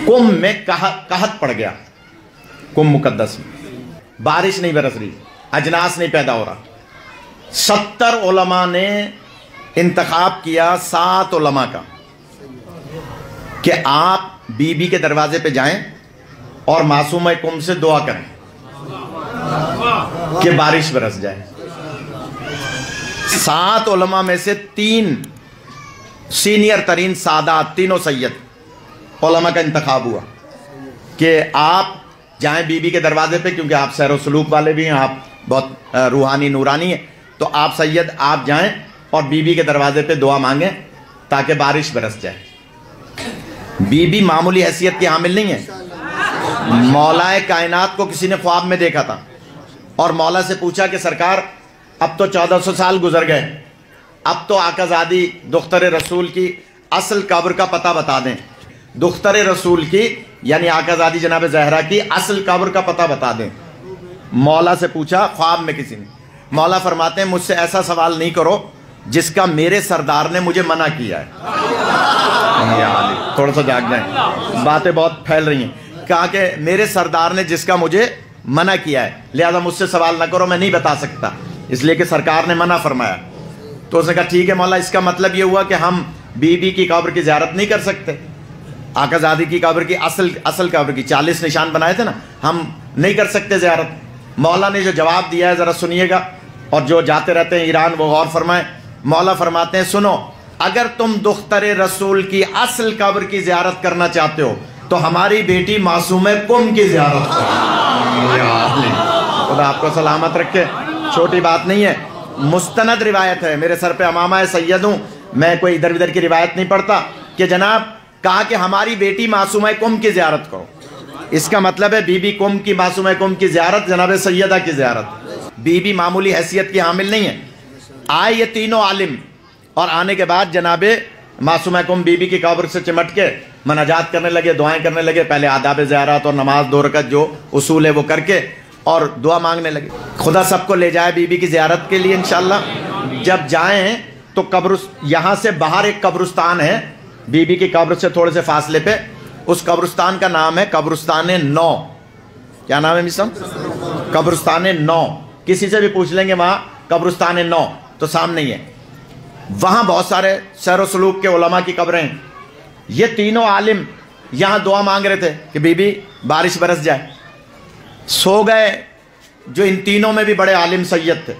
कुंभ में कहत पड़ गया, कुंभ मुकद्दस में बारिश नहीं बरस रही, अजनास नहीं पैदा हो रहा। 70 उलमा ने इंतखाब किया 7 उलमा का कि आप बीबी के दरवाजे पे जाएं और मासूम कुंभ से दुआ करें कि बारिश बरस जाए। 7 उलमा में से 3 सीनियर तरीन सादात, तीनों सैयद उलमा का इंतखाब हुआ कि आप जाएं बीबी के दरवाजे पे, क्योंकि आप सैर व सलूक वाले भी हैं, आप बहुत रूहानी नूरानी हैं, तो आप सैयद आप जाएं और बीबी के दरवाजे पे दुआ मांगें ताकि बारिश बरस जाए। बीबी मामूली हैसियत की हामिल नहीं है। मौलाए कायनात को किसी ने ख्वाब में देखा था और मौला से पूछा कि सरकार अब तो 1400 साल गुजर गए, अब तो आकाज़ादी दुख्तर रसूल की असल कब्र का पता बता दें। दुख्तर रसूल की यानी आकाज़ादी जनाब ज़हरा की असल कब्र का पता बता दें। मौला से पूछा ख्वाब में किसी ने। मौला फरमाते हैं मुझसे ऐसा सवाल नहीं करो जिसका मेरे सरदार ने मुझे मना किया है। थोड़ा सा जाग जाए, बातें बहुत फैल रही हैं। कहा कि मेरे सरदार ने जिसका मुझे मना किया है, लिहाजा मुझसे सवाल ना करो, मैं नहीं बता सकता, इसलिए कि सरकार ने मना फरमाया। तो उसने कहा ठीक है मौला, इसका मतलब ये हुआ कि हम बीबी की कब्र की ज़ियारत नहीं कर सकते, आकाज़ादी की कब्र की असल कब्र की 40 निशान बनाए थे ना, हम नहीं कर सकते ज़ियारत। मौला ने जो जवाब दिया है ज़रा सुनिएगा, और जो जाते रहते हैं ईरान वो गौर फरमाएं। मौला फरमाते हैं सुनो, अगर तुम दुख्तर रसूल की असल कब्र की ज़ियारत करना चाहते हो तो हमारी बेटी मासूम कुंभ की ज़ियारत करो। खुदा आपको सलामत रखे, छोटी बात नहीं है, मुस्तनद रिवायत है, मेरे सर पे अमामा है, सैयद हूँ मैं, कोई इधर उधर की रिवायत नहीं पढ़ता, कि जनाब कहा कि हमारी बेटी मासूम कुंभ की ज़ियारत करो। इसका मतलब है बीबी कुंभ की, मासूम कुंभ की ज़ियारत, जनाब सैयदा की ज़ियारत। बीबी मामूली हैसियत की हामिल नहीं है। आए ये तीनों आलिम और आने के बाद जनाबे मासूम कुंभ बीबी की कब्र से चिमट के मनाजात करने लगे, दुआएं करने लगे। पहले आदाब ज़ियारत और नमाज 2 रकअत जो उसूल है वो करके और दुआ मांगने लगे। खुदा सबको ले जाए बीबी की ज़ियारत के लिए इंशाअल्लाह। जब जाएं तो कब्र, यहाँ से बाहर एक कब्रिस्तान है बीबी की कब्र से थोड़े से फासले पे, उस कब्रिस्तान का नाम है कब्रिस्तान 9। क्या नाम है मिसम? कब्रिस्तान 9। किसी से भी पूछ लेंगे वहाँ कब्रिस्तान 9 तो सामने ही है। वहाँ बहुत सारे सैर व सलूक के उलमा की कब्रें हैं। ये तीनों आलिम यहाँ दुआ मांग रहे थे कि बीबी बारिश बरस जाए। सो गए जो इन तीनों में भी बड़े आलिम सैयद थे,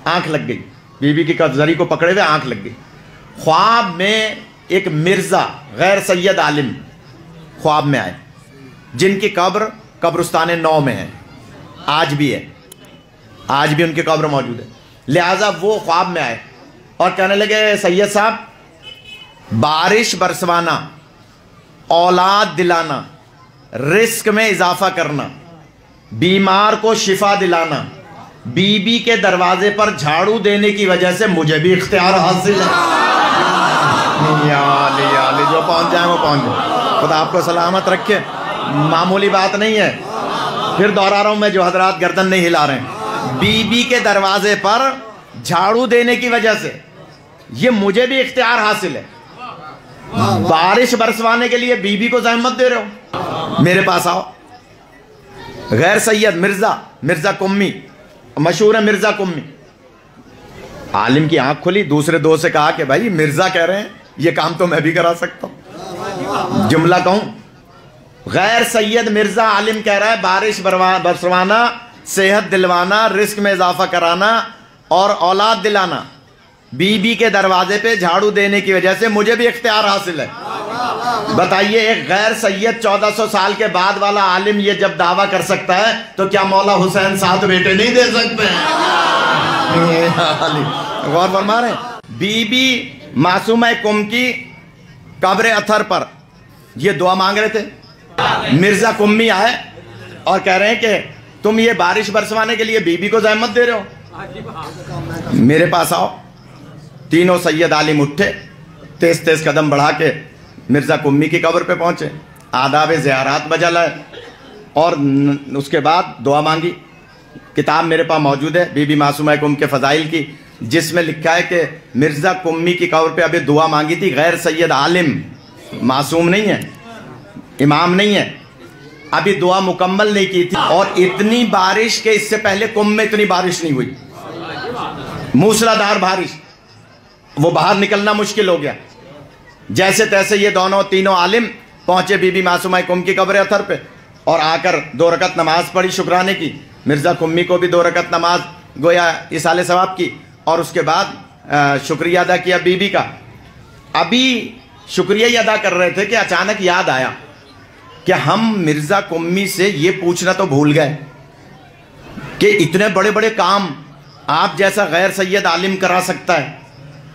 आंख लग गई, बीबी की कब्ज़री को पकड़े हुए आंख लग गई। ख्वाब में एक मिर्ज़ा गैर सैयद आलिम ख्वाब में आए, जिनकी कब्र कब्रिस्तान 9 में है, आज भी है, आज भी उनकी कब्र मौजूद है। लिहाजा वो ख्वाब में आए और कहने लगे सैयद साहब, बारिश बरसवाना, औलाद दिलाना, रिस्क में इजाफा करना, बीमार को शिफा दिलाना, बीबी के दरवाजे पर झाड़ू देने की वजह से मुझे भी इख्तियार हासिल है। याली जो पहुंच जाए वो पहुंच जाए। खुदा आपको सलामत रखे, मामूली बात नहीं है। फिर दोहरा रहा हूं मैं, जो हजरात गर्दन नहीं हिला रहे हैं, बीबी के दरवाजे पर झाड़ू देने की वजह से ये मुझे भी इख्तियार हासिल है। बारिश बरसवाने के लिए बीबी को ज़हमत दे रहे हो, मेरे पास आओ। गैर सैयद मिर्जा कुम्मी, मशहूर है मिर्जा कुम्मी। आलिम की आंख खुली, दूसरे दो से कहा कि भाई मिर्जा कह रहे हैं, ये काम तो मैं भी करा सकता हूं। जुमला कहूं, गैर सैयद मिर्जा आलिम कह रहा है बारिश बरसवाना, सेहत दिलवाना, रिस्क में इजाफा कराना और औलाद दिलाना, बीबी के दरवाजे पे झाड़ू देने की वजह से मुझे भी इख्तियार हासिल है। बताइए, एक गैर सैयद 1400 साल के बाद वाला आलिम ये जब दावा कर सकता है तो क्या मौला हुसैन 7 बेटे नहीं दे सकते? गौर फरमा रहे हैं। बीबी मासूम कुंभ की कब्र अथर पर ये दुआ मांग रहे थे। मिर्जा कुम्मी आए और कह रहे हैं कि तुम ये बारिश बरसवाने के लिए बीबी को ज़हमत दे रहे हो, मेरे पास आओ। तीनों सैयद आलिम उठे, तेज तेज कदम बढ़ा के मिर्जा कुम्मी की कब्र पे पहुंचे, आदाब ज़ियारत बजा लाए और उसके बाद दुआ मांगी। किताब मेरे पास मौजूद है बीबी मासूम कुंभ के फ़ज़ाइल की, जिसमें लिखा है कि मिर्जा कुम्मी की कब्र पे अभी दुआ मांगी थी। गैर सैयद आलिम, मासूम नहीं है, امام نہیں ہے، ابھی دعا مکمل نہیں کی تھی، اور اتنی بارش کہ اس سے پہلے کم میں اتنی بارش نہیں ہوئی، موسلادھار بارش، وہ باہر نکلنا مشکل ہو گیا۔ جیسے تیسے یہ دونوں تینوں عالم پہنچے بی بی معصومہ کم کی قبر اطہر پہ، اور آ کر 2 رکعت نماز پڑھی شکرانے کی۔ مرزا کمی کو بھی 2 رکعت نماز گویا ایصال ثواب کی، اور اس کے بعد شکریہ ادا کیا بی بی کا۔ ابھی شکریہ ہی ادا کر رہے تھے کہ اچانک یاد آیا کہ ہم مرزا کمی سے یہ پوچھنا تو بھول گئے کہ اتنے بڑے بڑے کام آپ جیسا غیر سید عالم کرا سکتا ہے،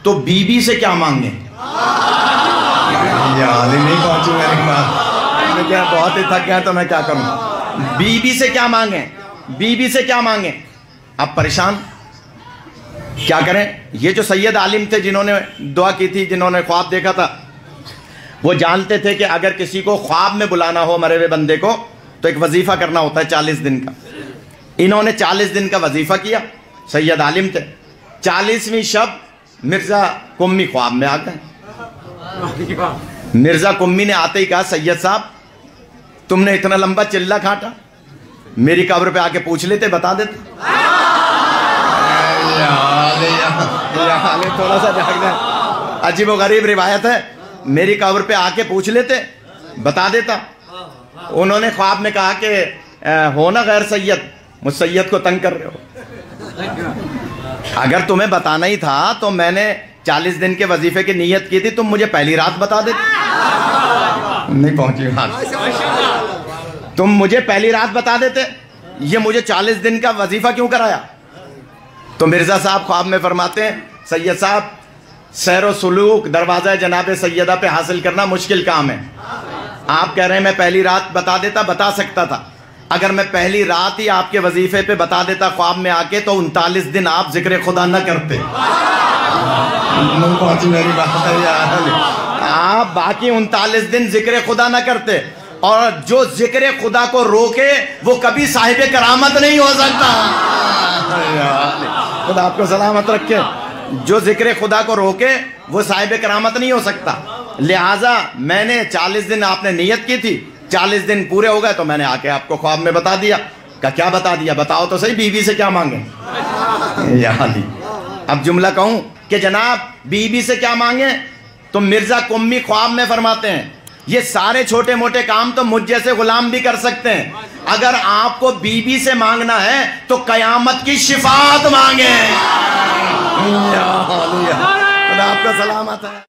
تو بی بی سے کیا مانگیں؟ یہ عالم نہیں پہنچوں میرے پاس، میں کیا بہت ہی تھک گیا تو میں کیا کروں؟ بی بی سے کیا مانگیں؟ بی بی سے کیا مانگیں؟ اب پریشان کیا کریں؟ یہ جو سید عالم تھے جنہوں نے دعا کی تھی، جنہوں نے خواب دیکھا تھا، وہ جانتے تھے کہ اگر کسی کو خواب میں بلانا ہو مرے ہوئے بندے کو تو ایک وظیفہ کرنا ہوتا ہے 40 دن کا۔ انہوں نے 40 دن کا وظیفہ کیا، سید عالم تھے۔ 40ویں شب مرزا کمی خواب میں آ گئے۔ مرزا کمی نے آتے ہی کہا، سید صاحب تم نے اتنا لمبا چلہ کھاٹا، میری قبر پہ آ کے پوچھ لیتے، بتا دیتے۔ تھوڑا سا جاگنا، عجیب و غریب روایت ہے، میری قبر پہ آ کے پوچھ لیتے، بتا دیتا۔ انہوں نے خواب میں کہا کہ ہو نا غیر سید، مجھ سید کو تنگ کر رہے ہو، اگر تمہیں بتانا ہی تھا تو میں نے 40 دن کے وظیفے کی نیت کی تھی، تم مجھے پہلی رات بتا دیتے۔ نہیں پہنچی بات، تم مجھے پہلی رات بتا دیتے، یہ مجھے 40 دن کا وظیفہ کیوں کرایا؟ تو مرزا صاحب خواب میں فرماتے ہیں، سید صاحب سیر و سلوک دروازہ جناب سیدہ پہ حاصل کرنا مشکل کام ہے، آپ کہہ رہے ہیں میں پہلی رات بتا دیتا، بتا سکتا تھا، اگر میں پہلی رات ہی آپ کے وظیفے پہ بتا دیتا خواب میں آ کے، تو 39 دن آپ ذکر خدا نہ کرتے، آپ باقی 39 دن ذکر خدا نہ کرتے، اور جو ذکر خدا کو روکے وہ کبھی صاحب کرامت نہیں ہو سکتا۔ خدا آپ کو سلامت رکھے، جو ذکر خدا کو روکے وہ صاحب کرامت نہیں ہو سکتا۔ لہٰذا میں نے 40 دن آپ نے نیت کی تھی، 40 دن پورے ہو گئے تو میں نے آ کے آپ کو خواب میں بتا دیا۔ کہ کیا بتا دیا؟ بتاؤ تو صحیح، بی بی سے کیا مانگیں؟ یا علی، اب جملہ کہوں کہ جناب بی بی سے کیا مانگیں، تو مرزا کمی خواب میں فرماتے ہیں یہ سارے چھوٹے موٹے کام تو مجھ جیسے غلام بھی کر سکتے ہیں، اگر آپ کو بی بی سے مانگنا ہے تو قیامت کی شفاعت مانگیں۔ خدا آپ کا سلامت ہے۔